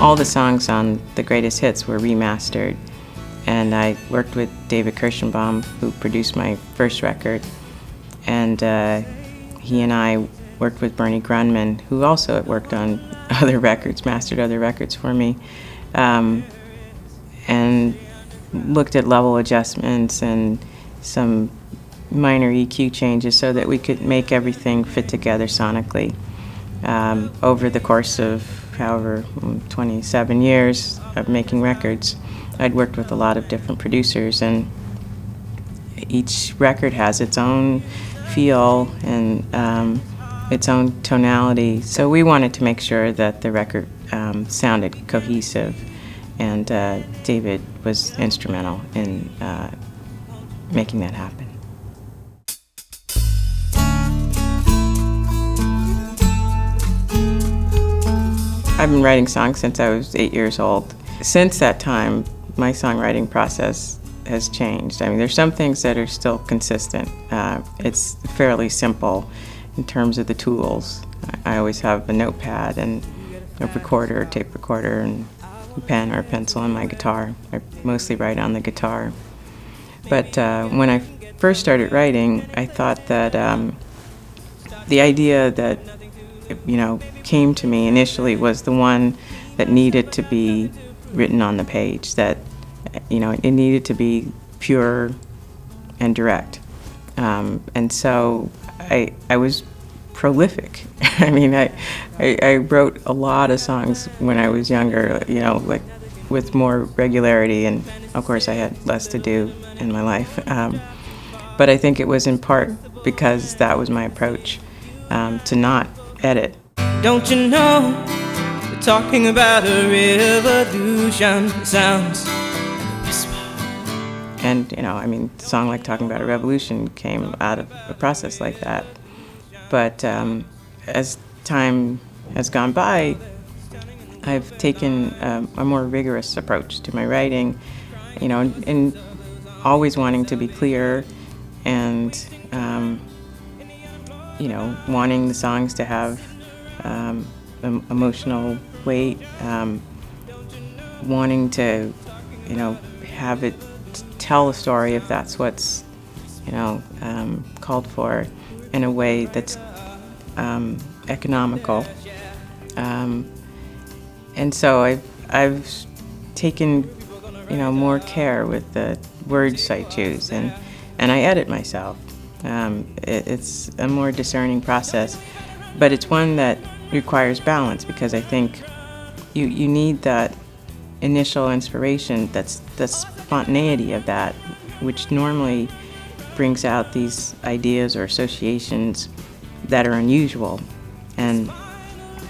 All the songs on the greatest hits were remastered, and I worked with David Kirschenbaum, who produced my first record, and he and I worked with Bernie Grunman, who also had worked on other records, mastered other records for me, and looked at level adjustments and some minor EQ changes so that we could make everything fit together sonically. Over the course of however 27 years of making records, I'd worked with a lot of different producers, and each record has its own feel and its own tonality. So we wanted to make sure that the record sounded cohesive, and David was instrumental in making that happen. I've been writing songs since I was 8 years old. Since that time, my songwriting process has changed. I mean, there's some things that are still consistent. It's fairly simple in terms of the tools. I always have a notepad and a recorder, a tape recorder, and a pen or a pencil on my guitar. I mostly write on the guitar. But when I first started writing, I thought that the idea that came to me initially was the one that needed to be written on the page, that it needed to be pure and direct. And so I was prolific. I mean, I wrote a lot of songs when I was younger, like with more regularity, and of course I had less to do in my life. But I think it was in part because that was my approach, to not edit. Don't you know, we're talking about a revolution, sounds like a whisper. And, a song like Talking About a Revolution came out of a process like that. But as time has gone by, I've taken a more rigorous approach to my writing, and always wanting to be clear and, wanting the songs to have emotional weight, wanting to, have it tell a story if that's what's, called for, in a way that's economical. And so I've taken, more care with the words I choose, and I edit myself. It's a more discerning process, but it's one that requires balance, because I think you need that initial inspiration, that's the spontaneity of that, which normally brings out these ideas or associations that are unusual, and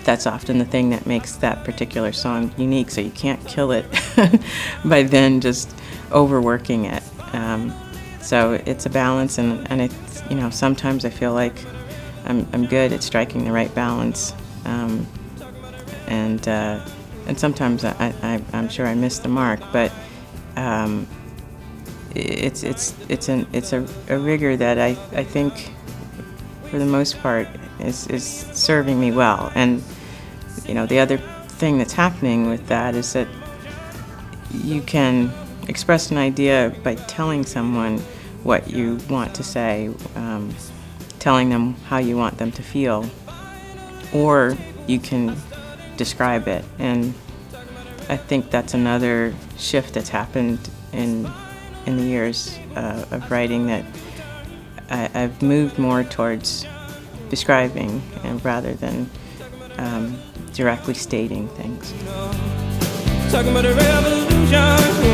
that's often the thing that makes that particular song unique. So you can't kill it by then just overworking it. So it's a balance, and it's, sometimes I feel like I'm good at striking the right balance, and sometimes I'm sure I miss the mark, but it's a rigor that I think for the most part is serving me well. And the other thing that's happening with that is that you can express an idea by telling someone what you want to say, telling them how you want them to feel, or you can describe it. And I think that's another shift that's happened in the years of writing, that I've moved more towards describing and rather than directly stating things. Talking about a revolution.